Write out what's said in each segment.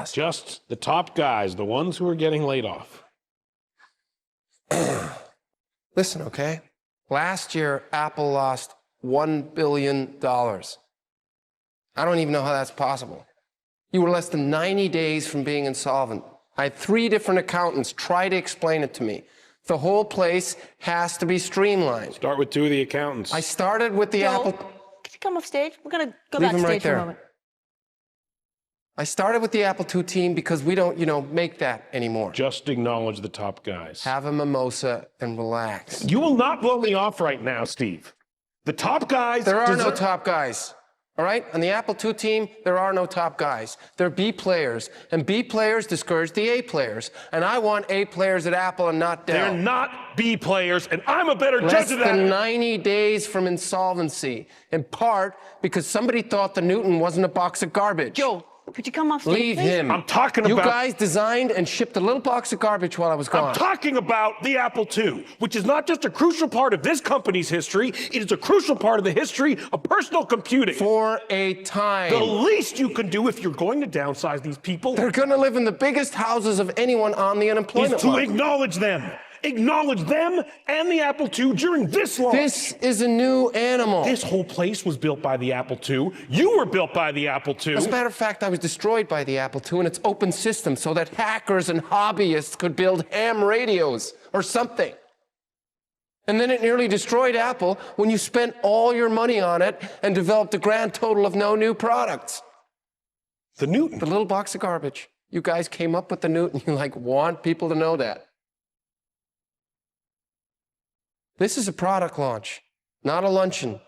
lost? Just the top guys, the ones who are getting laid off. Listen, okay? Last year, Apple lost $1 billion. I don't even know how that's possible. You were less than 90 days from being insolvent. I had 3 different accountants try to explain it to me. The whole place has to be streamlined. Start with 2 of the accountants. I started with the Apple... Can you come off stage? We're going to go Leave him backstage right for a there. moment. I started with the Apple II team because we don't, make that anymore. Just acknowledge the top guys. Have a mimosa and relax. You will not blow me off right now, Steve. The top guys... There are no top guys, all right? On the Apple II team, there are no top guys. They're B players, and B players discourage the A players. And I want A players at Apple and not Dell. They're not B players, and I'm a better Less judge of that. than 90 days from insolvency, in part because somebody thought the Newton wasn't a box of garbage. Joe, could you come off stage, Leave please? him. I'm talking You about... guys designed and shipped a little box of garbage while I was gone. I'm talking about the Apple II, which is not just a crucial part of this company's history, it is a crucial part of the history of personal computing. For a time. The least you can do if you're going to downsize these people They're going to live in the biggest houses of anyone on the unemployment is to line. acknowledge them. Acknowledge them and the Apple II during this launch. This is a new animal. This whole place was built by the Apple II. You were built by the Apple II. As a matter of fact, I was destroyed by the Apple II and its open system so that hackers and hobbyists could build ham radios or something. And then it nearly destroyed Apple when you spent all your money on it and developed a grand total of no new products. The Newton. The little box of garbage. You guys came up with the Newton. You want people to know that. This is a product launch, not a luncheon.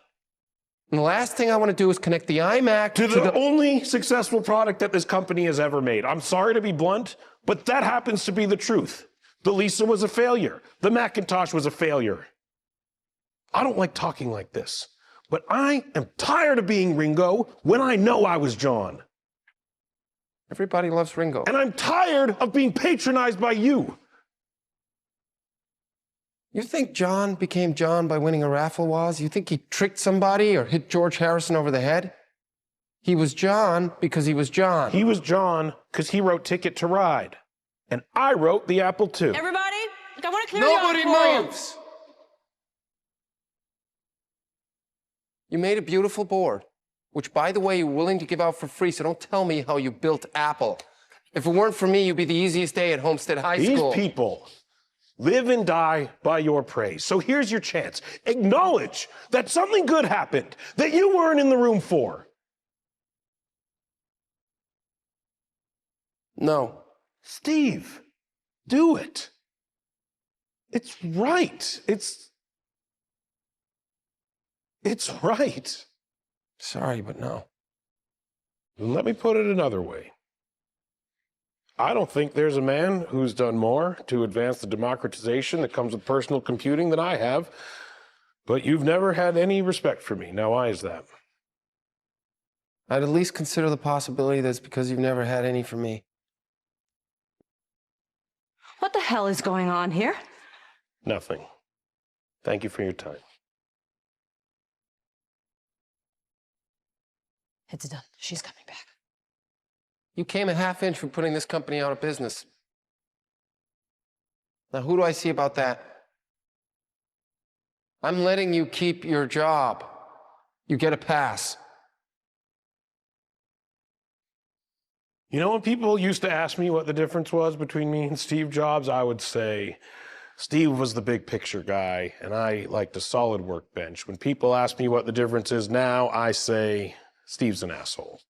And the last thing I want to do is connect the iMac to the only successful product that this company has ever made. I'm sorry to be blunt, but that happens to be the truth. The Lisa was a failure. The Macintosh was a failure. I don't like talking like this, but I am tired of being Ringo when I know I was John. Everybody loves Ringo. And I'm tired of being patronized by you. You think John became John by winning a raffle, Woz? You think he tricked somebody or hit George Harrison over the head? He was John because he was John. He was John because he wrote Ticket to Ride. And I wrote the Apple II. Everybody, look, I want to clear Nobody the auditorium. moves. You made a beautiful board, which, by the way, you're willing to give out for free, so don't tell me how you built Apple. If it weren't for me, you'd be the easiest day at Homestead High School. These people live and die by your praise. So here's your chance. Acknowledge that something good happened that you weren't in the room for. No. Steve, do it. It's right. It's right. Sorry, but no. Let me put it another way. I don't think there's a man who's done more to advance the democratization that comes with personal computing than I have, but you've never had any respect for me. Now, why is that? I'd at least consider the possibility that it's because you've never had any for me. What the hell is going on here? Nothing. Thank you for your time. It's done. She's coming back. You came a half inch from putting this company out of business. Now, who do I see about that? I'm letting you keep your job. You get a pass. You know, when people used to ask me what the difference was between me and Steve Jobs, I would say Steve was the big picture guy, and I liked a solid workbench. When people ask me what the difference is now, I say Steve's an asshole.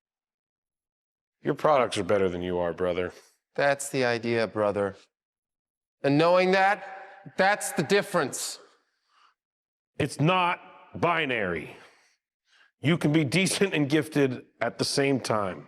Your products are better than you are, brother. That's the idea, brother. And knowing that, that's the difference. It's not binary. You can be decent and gifted at the same time.